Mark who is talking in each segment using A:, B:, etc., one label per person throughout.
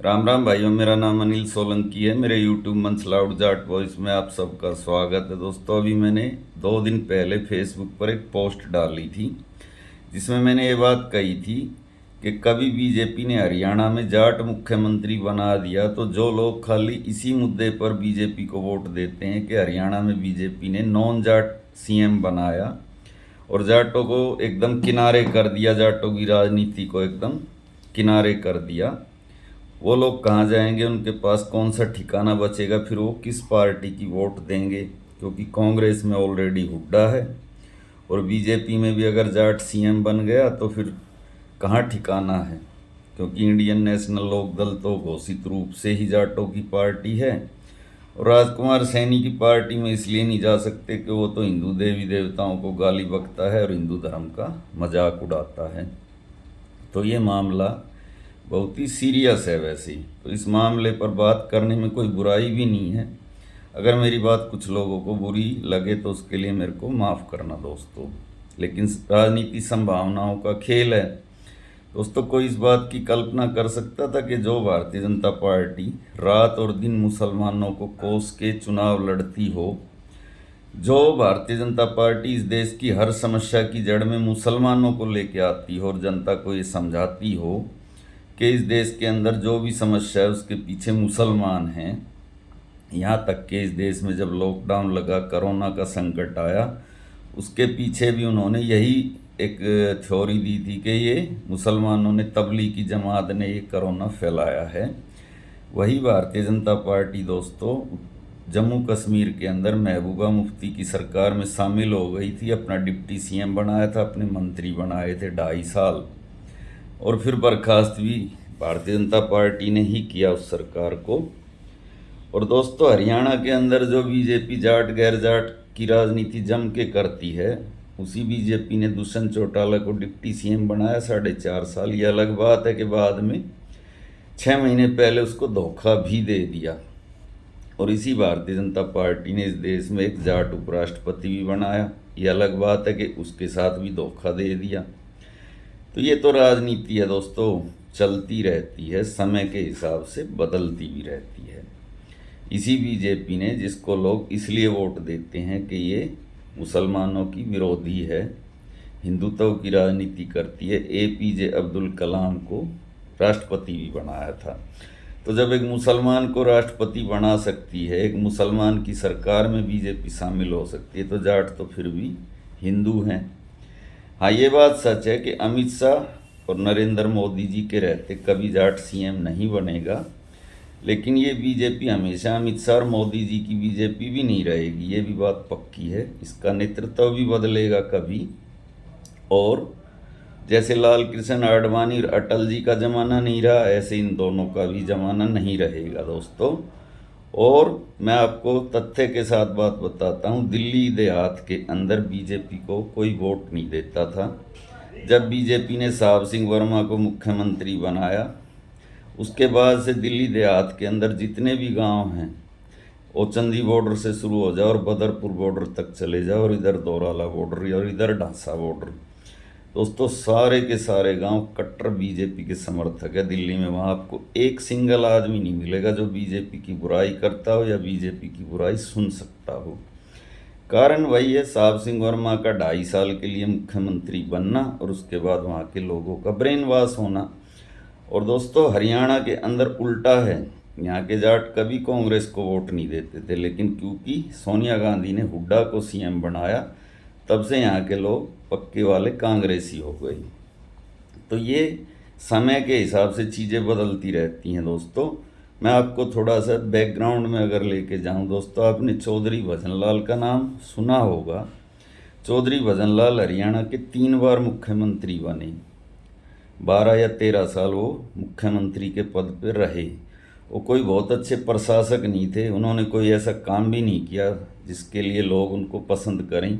A: राम राम भाइयों, मेरा नाम अनिल सोलंकी है। मेरे यूट्यूब मंच लाउड जाट वॉइस में आप सबका स्वागत है। दोस्तों, अभी मैंने 2 दिन पहले फेसबुक पर एक पोस्ट डाली थी जिसमें मैंने ये बात कही थी कि कभी बीजेपी ने हरियाणा में जाट मुख्यमंत्री बना दिया तो जो लोग खाली इसी मुद्दे पर बीजेपी को वोट देते हैं कि हरियाणा में बीजेपी ने नॉन जाट सीएम बनाया और जाटों को एकदम किनारे कर दिया, जाटों की राजनीति को एकदम किनारे कर दिया, वो लोग कहाँ जाएंगे? उनके पास कौन सा ठिकाना बचेगा? फिर वो किस पार्टी की वोट देंगे? क्योंकि कांग्रेस में ऑलरेडी हुड्डा है और बीजेपी में भी अगर जाट सीएम बन गया तो फिर कहाँ ठिकाना है? क्योंकि इंडियन नेशनल लोक दल तो घोषित रूप से ही जाटों की पार्टी है और राजकुमार सैनी की पार्टी में इसलिए नहीं जा सकते कि वो तो हिंदू देवी देवताओं को गाली बकता है और हिंदू धर्म का मजाक उड़ाता है। तो ये मामला बहुत ही सीरियस है। वैसे ही तो इस मामले पर बात करने में कोई बुराई भी नहीं है। अगर मेरी बात कुछ लोगों को बुरी लगे तो उसके लिए मेरे को माफ़ करना दोस्तों, लेकिन राजनीति संभावनाओं का खेल है दोस्तों। कोई इस बात की कल्पना कर सकता था कि जो भारतीय जनता पार्टी रात और दिन मुसलमानों को कोस के चुनाव लड़ती हो, जो भारतीय जनता पार्टी इस देश की हर समस्या की जड़ में मुसलमानों को लेके आती हो और जनता को ये समझाती हो कि इस देश के अंदर जो भी समस्या है उसके पीछे मुसलमान हैं। यहाँ तक कि इस देश में जब लॉकडाउन लगा, कोरोना का संकट आया, उसके पीछे भी उन्होंने यही एक थ्योरी दी थी कि ये मुसलमानों ने, तबलीगी जमात ने ये कोरोना फैलाया है। वही भारतीय जनता पार्टी दोस्तों जम्मू कश्मीर के अंदर महबूबा मुफ्ती की सरकार में शामिल हो गई थी, अपना डिप्टी सीएम बनाया था, अपने मंत्री बनाए थे 2.5 साल, और फिर बर्खास्त भी भारतीय जनता पार्टी ने ही किया उस सरकार को। और दोस्तों, हरियाणा के अंदर जो बीजेपी जाट गैर जाट की राजनीति जम के करती है, उसी बीजेपी ने दुष्यंत चौटाला को डिप्टी सीएम बनाया 4.5 साल। ये अलग बात है कि बाद में 6 महीने पहले उसको धोखा भी दे दिया। और इसी भारतीय जनता पार्टी ने इस देश में एक जाट उपराष्ट्रपति भी बनाया। ये अलग बात है कि उसके साथ भी धोखा दे दिया। तो ये तो राजनीति है दोस्तों, चलती रहती है, समय के हिसाब से बदलती भी रहती है। इसी बीजेपी ने, जिसको लोग इसलिए वोट देते हैं कि ये मुसलमानों की विरोधी है, हिंदुत्व की राजनीति करती है, एपीजे अब्दुल कलाम को राष्ट्रपति भी बनाया था। तो जब एक मुसलमान को राष्ट्रपति बना सकती है, एक मुसलमान की सरकार में बीजेपी शामिल हो सकती है, तो जाट तो फिर भी हिंदू हैं। हाँ, ये बात सच है कि अमित शाह और नरेंद्र मोदी जी के रहते कभी जाट सीएम नहीं बनेगा, लेकिन ये बीजेपी हमेशा अमित शाह और मोदी जी की बीजेपी भी नहीं रहेगी, ये भी बात पक्की है। इसका नेतृत्व भी बदलेगा कभी। और जैसे लाल कृष्ण आडवाणी और अटल जी का ज़माना नहीं रहा, ऐसे इन दोनों का भी ज़माना नहीं रहेगा दोस्तों। और मैं आपको तथ्य के साथ बात बताता हूँ, दिल्ली देहात के अंदर बीजेपी को कोई वोट नहीं देता था। जब बीजेपी ने साहब सिंह वर्मा को मुख्यमंत्री बनाया, उसके बाद से दिल्ली देहात के अंदर जितने भी गांव हैं, ओचंदी बॉर्डर से शुरू हो जाओ और बदरपुर बॉर्डर तक चले जाओ, और इधर दौराला बॉर्डर और इधर ढांसा बॉर्डर, दोस्तों सारे के सारे गांव कट्टर बीजेपी के समर्थक है दिल्ली में। वहाँ आपको एक सिंगल आदमी नहीं मिलेगा जो बीजेपी की बुराई करता हो या बीजेपी की बुराई सुन सकता हो। कारण वही है, साहब सिंह वर्मा का 2.5 साल के लिए मुख्यमंत्री बनना और उसके बाद वहाँ के लोगों का ब्रेन वॉश होना। और दोस्तों, हरियाणा के अंदर उल्टा है। यहाँ के जाट कभी कांग्रेस को वोट नहीं देते थे, लेकिन क्योंकि सोनिया गांधी ने हुड्डा को सीएम बनाया, तब से यहाँ के लोग पक्के वाले कांग्रेसी हो गए। तो ये समय के हिसाब से चीज़ें बदलती रहती हैं दोस्तों। मैं आपको थोड़ा सा बैकग्राउंड में अगर लेके जाऊं दोस्तों, आपने चौधरी भजनलाल का नाम सुना होगा। चौधरी भजनलाल हरियाणा के 3 बार मुख्यमंत्री बने। 12 या 13 साल वो मुख्यमंत्री के पद पर रहे। वो कोई बहुत अच्छे प्रशासक नहीं थे, उन्होंने कोई ऐसा काम भी नहीं किया जिसके लिए लोग उनको पसंद करें।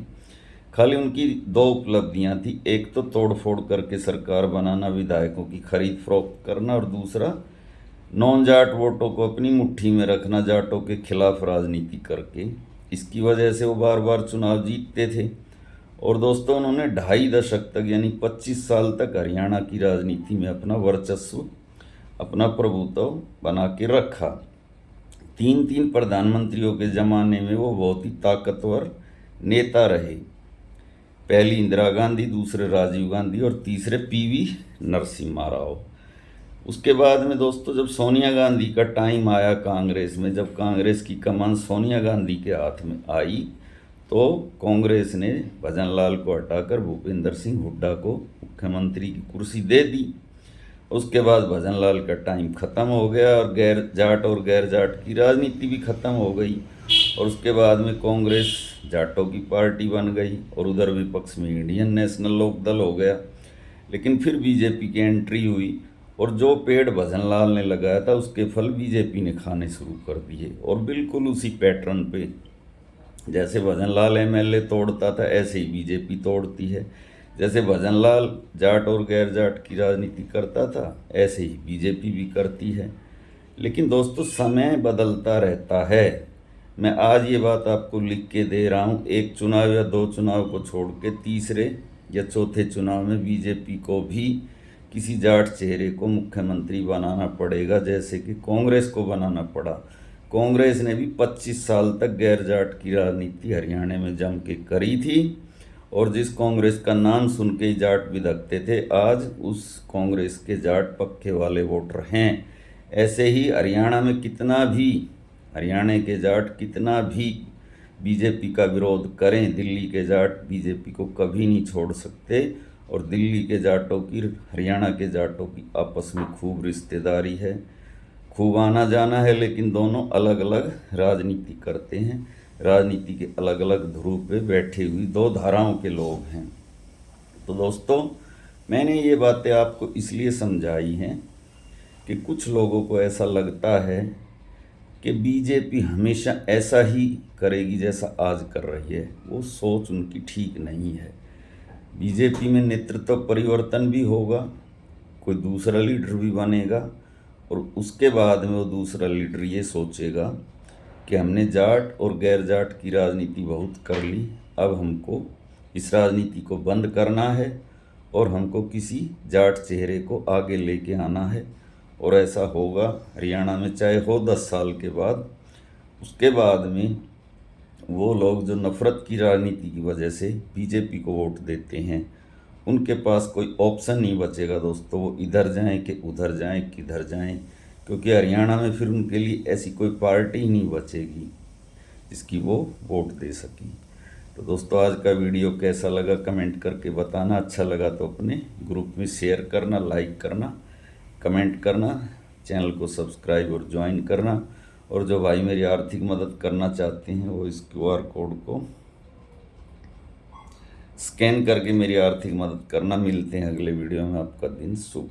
A: खाली उनकी 2 उपलब्धियां थी, एक तो तोड़ फोड़ करके सरकार बनाना, विधायकों की खरीद फरोख्त करना, और दूसरा नॉन जाट वोटों को अपनी मुट्ठी में रखना, जाटों के खिलाफ राजनीति करके। इसकी वजह से वो बार बार चुनाव जीतते थे। और दोस्तों, उन्होंने 2.5 दशक तक यानी 25 साल तक हरियाणा की राजनीति में अपना वर्चस्व अपना प्रभुत्व बना के रखा। तीन तीन प्रधानमंत्रियों के ज़माने में वो बहुत ही ताकतवर नेता रहे। पहली इंदिरा गांधी, दूसरे राजीव गांधी और तीसरे पीवी नरसिम्हा राव। उसके बाद में दोस्तों जब सोनिया गांधी का टाइम आया कांग्रेस में, जब कांग्रेस की कमान सोनिया गांधी के हाथ में आई, तो कांग्रेस ने भजन लाल को हटाकर भूपेंद्र सिंह हुड्डा को मुख्यमंत्री की कुर्सी दे दी। उसके बाद भजन लाल का टाइम ख़त्म हो गया और गैर जाट की राजनीति भी ख़त्म हो गई। और उसके बाद में कांग्रेस जाटों की पार्टी बन गई और उधर विपक्ष में इंडियन नेशनल लोक दल हो गया। लेकिन फिर बीजेपी की एंट्री हुई और जो पेड़ भजन लाल ने लगाया था उसके फल बीजेपी ने खाने शुरू कर दिए। और बिल्कुल उसी पैटर्न पे, जैसे भजन लाल एमएलए तोड़ता था ऐसे ही बीजेपी तोड़ती है। जैसे भजन लाल जाट और गैर जाट की राजनीति करता था ऐसे ही बीजेपी भी करती है। लेकिन दोस्तों समय बदलता रहता है। मैं आज ये बात आपको लिख के दे रहा हूँ, एक चुनाव या दो चुनाव को छोड़ के तीसरे या चौथे चुनाव में बीजेपी को भी किसी जाट चेहरे को मुख्यमंत्री बनाना पड़ेगा, जैसे कि कांग्रेस को बनाना पड़ा। कांग्रेस ने भी 25 साल तक गैर जाट की राजनीति हरियाणा में जम के करी थी और जिस कांग्रेस का नाम सुन के ही जाट बिदकते थे, आज उस कांग्रेस के जाट पक्के वाले वोटर हैं। ऐसे ही हरियाणा में हरियाणा के जाट कितना भी बीजेपी का विरोध करें, दिल्ली के जाट बीजेपी को कभी नहीं छोड़ सकते। और दिल्ली के जाटों की हरियाणा के जाटों की आपस में खूब रिश्तेदारी है, खूब आना जाना है, लेकिन दोनों अलग अलग राजनीति करते हैं। राजनीति के अलग अलग ध्रुव पे बैठे हुई दो धाराओं के लोग हैं। तो दोस्तों मैंने ये बातें आपको इसलिए समझाई हैं कि कुछ लोगों को ऐसा लगता है कि बीजेपी हमेशा ऐसा ही करेगी जैसा आज कर रही है। वो सोच उनकी ठीक नहीं है। बीजेपी में नेतृत्व परिवर्तन भी होगा, कोई दूसरा लीडर भी बनेगा और उसके बाद में वो दूसरा लीडर ये सोचेगा कि हमने जाट और गैर जाट की राजनीति बहुत कर ली, अब हमको इस राजनीति को बंद करना है और हमको किसी जाट चेहरे को आगे लेके आना है। और ऐसा होगा हरियाणा में, चाहे हो 10 साल के बाद। उसके बाद में वो लोग जो नफ़रत की राजनीति की वजह से बीजेपी को वोट देते हैं, उनके पास कोई ऑप्शन नहीं बचेगा दोस्तों, वो इधर जाएं कि उधर जाएं, किधर जाएं, क्योंकि हरियाणा में फिर उनके लिए ऐसी कोई पार्टी ही नहीं बचेगी जिसकी वो वोट दे सकें। तो दोस्तों आज का वीडियो कैसा लगा कमेंट करके बताना। अच्छा लगा तो अपने ग्रुप में शेयर करना, लाइक करना, कमेंट करना, चैनल को सब्सक्राइब और ज्वाइन करना। और जो भाई मेरी आर्थिक मदद करना चाहते हैं वो इस QR कोड को स्कैन करके मेरी आर्थिक मदद करना। मिलते हैं अगले वीडियो में। आपका दिन शुभ हो।